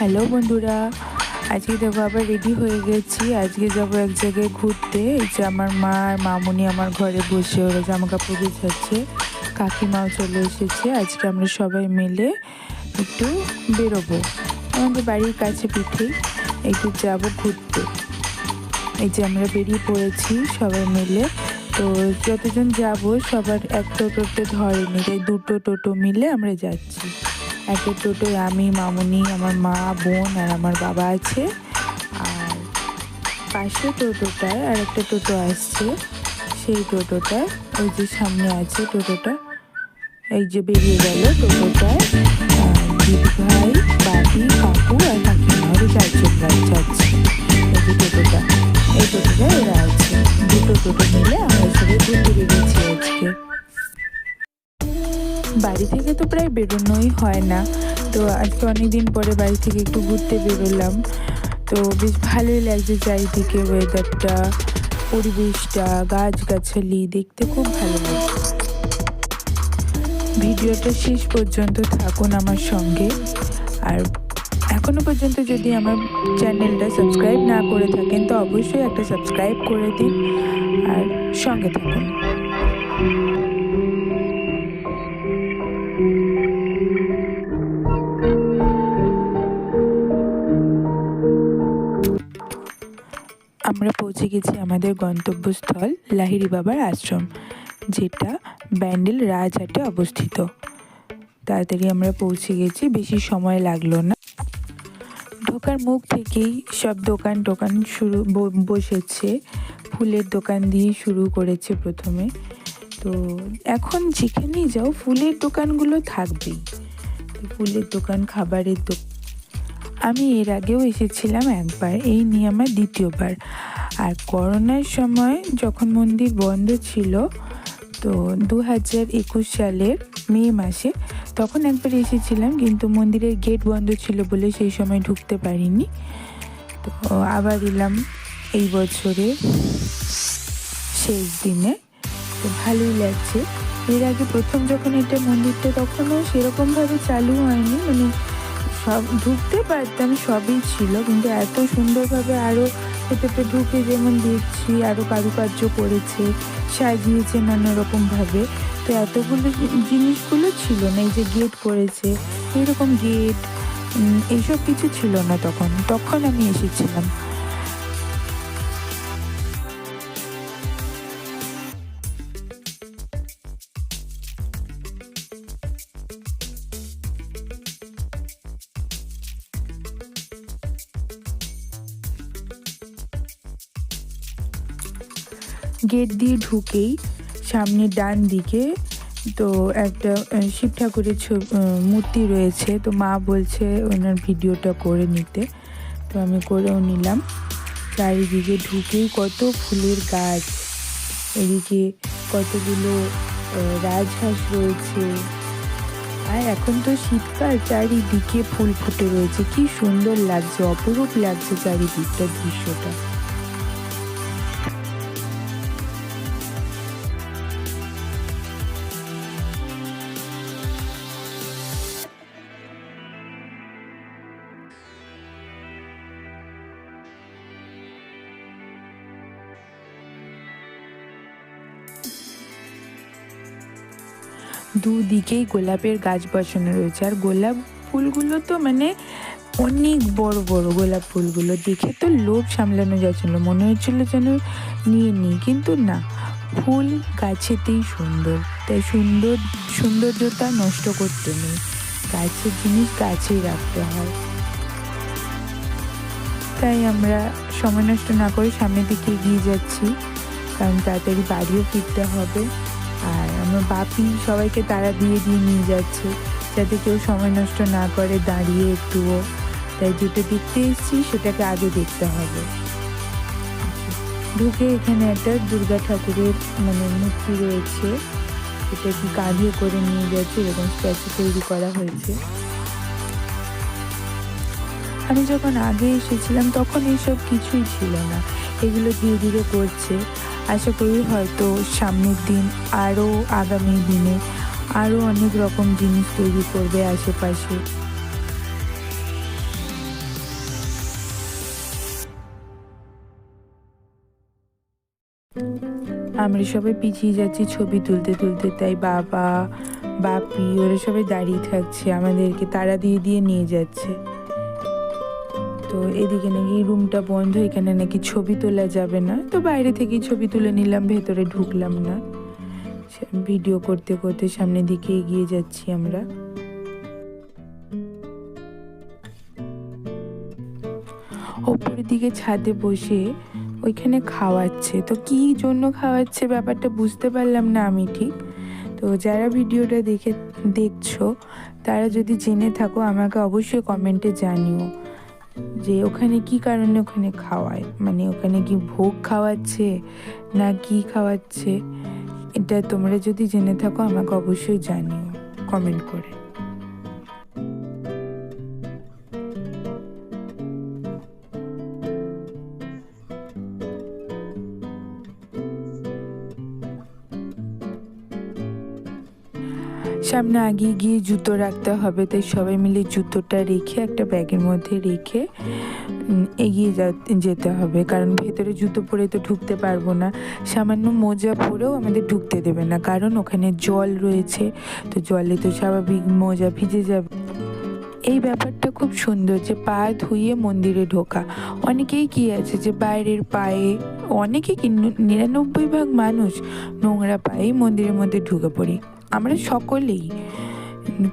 Hello বন্ধুরা, আজকে দেখো আবার রেডি হয়ে গেছি। আজকে যাবো এক জায়গায় ঘুরতে। এই যে আমার মা আর মামুনি আমার ঘরে বসে ওরা জামা কাপড় গুছাচ্ছে, কাকিমাও চলে এসেছে। আজকে আমরা সবাই মিলে একটু বেরোবো, আমাদের বাড়ির কাছে পিঠেই একটু যাব ঘুরতে। এই যে আমরা বেরিয়ে পড়েছি সবাই মিলে। তো যতজন যাব সবার একটা টোটো ধরেনি, তাই দুটো টোটো মিলে আমরা যাচ্ছি। একটা টোটোয় আমি, মামুনি, আমার মা, বোন আর আমার বাবা আছে। আর পাশে টোটোটায় আর একটা টোটো আসছে, সেই টোটোটায় ওই যে সামনে আছে টোটোটা, এই যে বেরিয়ে গেল টোটোটায় দিদি ভাই, বাপি, কাকু আর কাকিমা, ওরা চারজন যাচ্ছে। এই যে টোটোটা, এই টোটোটায় ওরা আছে। দুটো টোটো মিলে আমরা সবাই ঘুরতে বেরিয়েছি আজকে। বাড়ি থেকে তো প্রায় বেরোনোই হয় না, তো আজকে অনেকদিন পরে বাড়ি থেকে একটু ঘুরতে বেরোলাম। তো বেশ ভালোই লাগছে চারিদিকে, ওয়েদারটা, পরিবেশটা, গাছগাছালি দেখতে খুব ভালো লাগছে। ভিডিওটা শেষ পর্যন্ত থাকুন আমার সঙ্গে। আর এখনো পর্যন্ত যদি আমার চ্যানেলটা সাবস্ক্রাইব না করে থাকেন তো অবশ্যই একটা সাবস্ক্রাইব করে দিন আর সঙ্গে থাকুন। আমরা পৌঁছে গেছি আমাদের গন্তব্যস্থল লাহিড়ী বাবার আশ্রম, যেটা ব্যান্ডেল রাজহাটে অবস্থিত। তাড়াতাড়ি আমরা পৌঁছে গেছি, বেশি সময় লাগলো না। ঢোকার মুখ থেকেই সব দোকান টোকান বসেছে, ফুলের দোকান দিয়ে শুরু করেছে প্রথমে। তো এখন যেখানেই যাও ফুলের দোকানগুলো থাকবেই, ফুলের দোকান, খাবারের দোকান। আমি এর আগেও এসেছিলাম একবার, এই নিয়ে আমার দ্বিতীয়বার। আর করোনার সময় যখন মন্দির বন্ধ ছিল, তো 2021 সালের মে মাসে, তখন একবার এসেছিলাম, কিন্তু মন্দিরের গেট বন্ধ ছিল বলে সেই সময় ঢুকতে পারিনি। তো আবার এলাম এই বছরের শেষ দিনে। তো ভালোই লাগছে। এর আগে প্রথম যখন এটা মন্দিরটা, তখনও সেরকমভাবে চালু হয়নি, মানে সব ঢুকতে পারতাম, সবই ছিল, কিন্তু এত সুন্দরভাবে আরও ভেতরটা ঢুকে যেমন দেখছি আরও কারুকার্য করেছে, সাজিয়েছে নানা রকমভাবে। তো এতগুলো জিনিসগুলো ছিল না, এই যে গেট করেছে, এরকম গেট এইসব কিছু ছিল না তখন আমি এসেছিলাম। গেট দিয়ে ঢুকেই সামনে ডান দিকে তো একটা শিব ঠাকুরের মূর্তি রয়েছে। তো মা বলছে ওনার ভিডিওটা করে নিতে, তো আমি করেও নিলাম। চারিদিকে ঢুকেই কত ফুলের গাছ, এদিকে কতগুলো রাজহাঁস রয়েছে। আর এখন তো শীতকাল, চারিদিকে ফুল ফুটে রয়েছে, কি সুন্দর লাগছে, অপরূপ লাগছে চারিদিকটার দৃশ্যটা। দুদিকেই গোলাপের গাছ বসানো রয়েছে, আর গোলাপ ফুলগুলো তো মানে অনেক বড় বড় গোলাপ ফুলগুলো দেখে তো লোভ সামলানো যাচ্ছিল, মনে হচ্ছিল যেন নিয়ে নিই, কিন্তু না, ফুল গাছেতেই সুন্দর, তাই সৌন্দর্যতা নষ্ট করতে নেই, গাছের জিনিস গাছেই রাখতে হয়। তাই আমরা সময় নষ্ট না করে সামনের দিকে এগিয়ে যাচ্ছি, কারণ তাড়াতাড়ি বাড়িও ফিরতে হবে। আর আমার বাপি সবাইকে তাড়া দিয়ে নিয়ে যাচ্ছে, যাতে কেউ সময় নষ্ট না করে দাঁড়িয়ে একটুও। তাই যেটা দেখতে এসেছি সেটাকে আগে দেখতে হবে। ঢুকে এখানে একটা দুর্গা ঠাকুরের মানে মূর্তি রয়েছে, এটা কি কাঁধে করে নিয়ে যাচ্ছে, এরকম স্ট্যাচু তৈরি করা হয়েছে। আমি যখন আগে এসেছিলাম তখন এইসব কিছুই ছিল না, এগুলো ধীরে ধীরে করছে। আশা করি হয়তো সামনের দিন আরও, আগামী দিনে আরও অনেক রকম জিনিস তৈরি করবে আশেপাশে। আমরা সবাই পিছিয়ে যাচ্ছি ছবি তুলতে তুলতে, তাই বাবা বাপি ওরা সবাই দাঁড়িয়ে থাকছে, আমাদেরকে তাড়া দিয়ে দিয়ে নিয়ে যাচ্ছে। তো এদিকে নাকি রুমটা বন্ধ, এখানে নাকি ছবি তোলা যাবে না, তো বাইরে থেকেই ছবি তুলে নিলাম, ভেতরে ঢুকলাম না। ভিডিও করতে করতে সামনের দিকে এগিয়ে যাচ্ছি আমরা। ওপরের দিকে ছাদে বসে ওইখানে খাওয়াচ্ছে, তো কী জন্য খাওয়াচ্ছে ব্যাপারটা বুঝতে পারলাম না আমি ঠিক। তো যারা ভিডিওটা দেখছো তারা যদি জেনে থাকো আমাকে অবশ্যই কমেন্টে জানিও যে ওখানে কি কারণে ওখানে খাওয়ায়, মানে ওখানে কি ভোগ খাওয়াচ্ছে না কি খাওয়াচ্ছে, এটা তোমরা যদি জেনে থাকো আমাকে অবশ্যই জানিও কমেন্ট করে। সামনে আগিয়ে গিয়ে জুতো রাখতে হবে, তাই সবাই মিলে জুতোটা রেখে একটা ব্যাগের মধ্যে রেখে এগিয়ে যেতে হবে, কারণ ভেতরে জুতো পরে তো ঢুকতে পারবো না। সামান্য মোজা পরেও আমাদের ঢুকতে দেবে না, কারণ ওখানে জল রয়েছে, তো জলে তো স্বাভাবিক মোজা ভিজে যাবে। এই ব্যাপারটা খুব সুন্দর যে পা ধুয়ে মন্দিরে ঢোকা। অনেকেই কি আছে যে বাইরের পায়ে, অনেকে কি 99% মানুষ নোংরা পায়েই মন্দিরের মধ্যে ঢুকে পড়ি। আমরা সকলেই,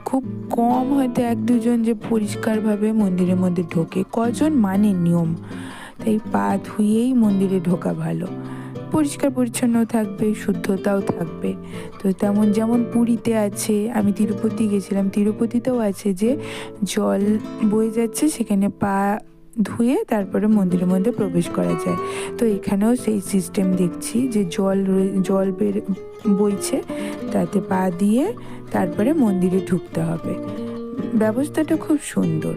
খুব কম হয়তো 1-2 জন যে পরিষ্কারভাবে মন্দিরের মধ্যে ঢোকে, কজন মানে নিয়ম। তাই পা ধুয়েই মন্দিরে ঢোকা ভালো, পরিষ্কার পরিচ্ছন্ন থাকবে, শুদ্ধতাও থাকবে। তো যেমন পুরীতে আছে, আমি তিরুপতি গেছিলাম, তিরুপতিতেও আছে যে জল বয়ে যাচ্ছে, সেখানে পা ধুয়ে তারপরে মন্দিরের মধ্যে প্রবেশ করা যায়। তো এখানেও সেই সিস্টেম দেখছি যে জল বইছে, তাতে পা দিয়ে তারপরে মন্দিরে ঢুকতে হবে। ব্যবস্থাটা খুব সুন্দর।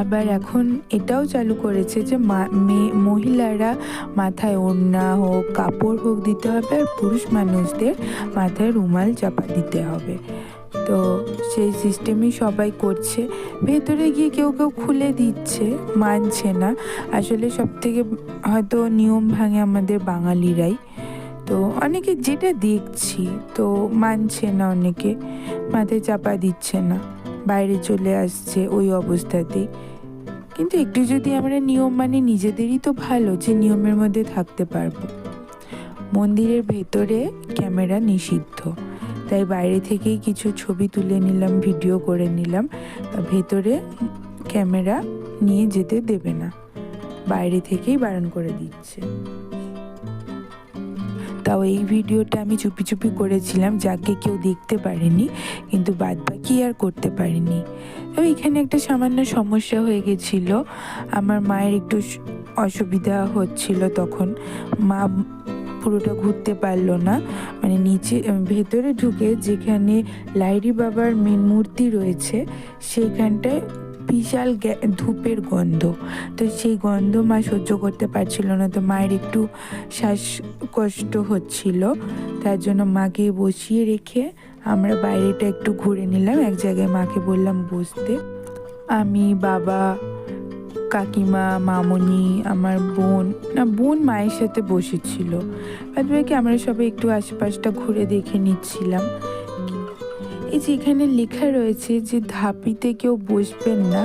আবার এখন এটাও চালু করেছে যে মহিলারা মাথায় ওড়না হোক, কাপড় হোক দিতে হবে, আর পুরুষ মানুষদের মাথায় রুমাল চাপা দিতে হবে। তো সেই সিস্টেমই সবাই করছে। ভেতরে গিয়ে কেউ কেউ খুলে দিচ্ছে, মানছে না। আসলে সবথেকে হয়তো নিয়ম ভাঙে আমাদের বাঙালিরাই। তো অনেকে যেটা দেখছি, তো মানছে না, অনেকে মাথায় চাপা দিচ্ছে না, বাইরে চলে আসছে ওই অবস্থাতেই। কিন্তু একটু যদি আমরা নিয়ম মানি নিজেদেরই তো ভালো, যে নিয়মের মধ্যে থাকতে পারবো। মন্দিরের ভেতরে ক্যামেরা নিষিদ্ধ, তাই বাইরে থেকেই কিছু ছবি তুলে নিলাম, ভিডিও করে নিলাম। ভেতরে ক্যামেরা নিয়ে যেতে দেবে না, বাইরে থেকেই বারণ করে দিচ্ছে। তাও এই ভিডিওটা আমি চুপি চুপি করেছিলাম, যাকে কেউ দেখতে পারেনি, কিন্তু বাদ বাকি আর করতে পারিনি। তবে এখানে একটা সামান্য সমস্যা হয়ে গেছিল, আমার মায়ের একটু অসুবিধা হচ্ছিল, তখন মা পুরোটা ঘুরতে পারলো না, মানে নিচে ভেতরে ঢুকে যেখানে লাহিড়ী বাবার মেন মূর্তি রয়েছে সেইখানটায় বিশাল ধূপের গন্ধ, তো সেই গন্ধ মা সহ্য করতে পারছিল না, তো মায়ের একটু শ্বাসকষ্ট হচ্ছিল, তার জন্য মাকে বসিয়ে রেখে আমরা বাইরেটা একটু ঘুরে নিলাম। এক জায়গায় মাকে বললাম বসতে, আমি, বাবা, কাকিমা, মামনি, আমার বোন মায়ের সাথে বসেছিল। বাদ বাকি আমরা সবাই একটু আশেপাশটা ঘুরে দেখে নিচ্ছিলাম। এই যে এখানে লেখা রয়েছে যে ধাপিতে কেউ বসবেন না,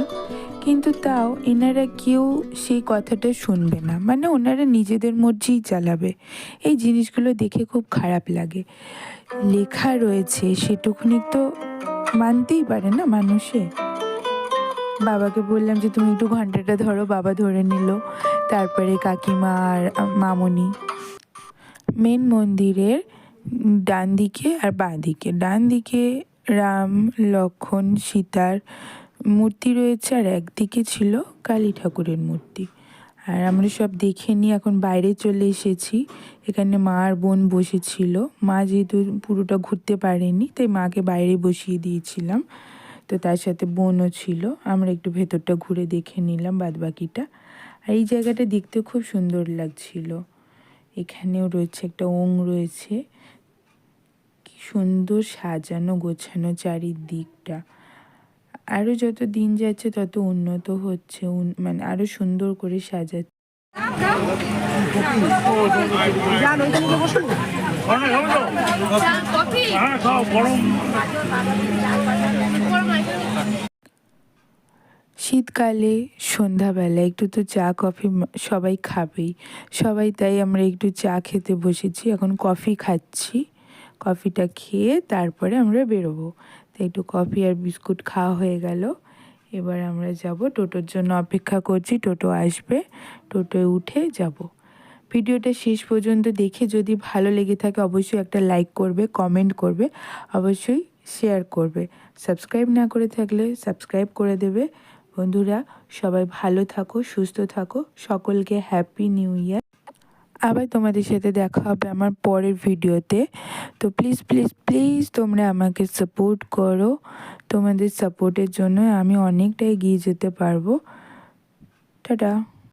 কিন্তু তাও এনারা কেউ সেই কথাটা শুনবে না, মানে ওনারা নিজেদের মর্জিই চালাবে। এই জিনিসগুলো দেখে খুব খারাপ লাগে। লেখা রয়েছে সেটুকুনি তো মানতেই পারে না মানুষে। বাবাকে বললাম যে তুমি একটু ঘন্টাটা ধরো, বাবা ধরে নিল, তারপরে কাকিমা আর মামনি। মেন মন্দিরের ডান দিকে আর বাঁ দিকে, ডান দিকে রাম, লক্ষ্মণ, সীতার মূর্তি রয়েছে, আর একদিকে ছিল কালী ঠাকুরের মূর্তি। আর আমরা সব দেখে নিয়ে এখন বাইরে চলে এসেছি। এখানে মা আর বোন বসেছিল, মা যেহেতু পুরোটা ঘুরতে পারেনি তাই মাকে বাইরে বসিয়ে দিয়েছিলাম, তো তার সাথে বোনও ছিল। আমরা একটু ভেতরটা ঘুরে দেখে নিলাম বাদবাকিটা। আর এই জায়গাটা দেখতে খুব সুন্দর লাগছিল। এখানেও রয়েছে একটা ওং রয়েছে, কি সুন্দর সাজানো গোছানো চারিদিকটা। আরও যত দিন যাচ্ছে তত উন্নত হচ্ছে, মানে আরও সুন্দর করে সাজাচ্ছে। শীতকালে সন্ধ্যাবেলা একটু তো চা কফি সবাই খাবেই, সবাই তাই আমরা একটু চা খেতে বসেছি, এখন কফি খাচ্ছি। কফিটা খেয়ে তারপরে আমরা বেরোবো। তো একটু কফি আর বিস্কুট খাওয়া হয়ে গেল। এবার আমরা যাব, টোটোর জন্য অপেক্ষা করছি, টোটো আসবে, টোটোয় উঠে যাব। ভিডিওটা শেষ পর্যন্ত দেখে যদি ভালো লেগে থাকে অবশ্যই একটা লাইক করবে, কমেন্ট করবে, অবশ্যই শেয়ার করবে। সাবস্ক্রাইব না করে থাকলে সাবস্ক্রাইব করে দেবে। বন্ধুরা সবাই ভালো থাকো, সুস্থ থাকো, সকলকে হ্যাপি নিউ ইয়ার। আবার তোমাদের সাথে দেখা হবে আমার পরের ভিডিওতে। তো প্লিজ প্লিজ প্লিজ তোমরা আমাকে সাপোর্ট করো। তোমাদের সাপোর্টের জন্য আমি অনেকটা এগিয়ে যেতে পারবো। টাটা।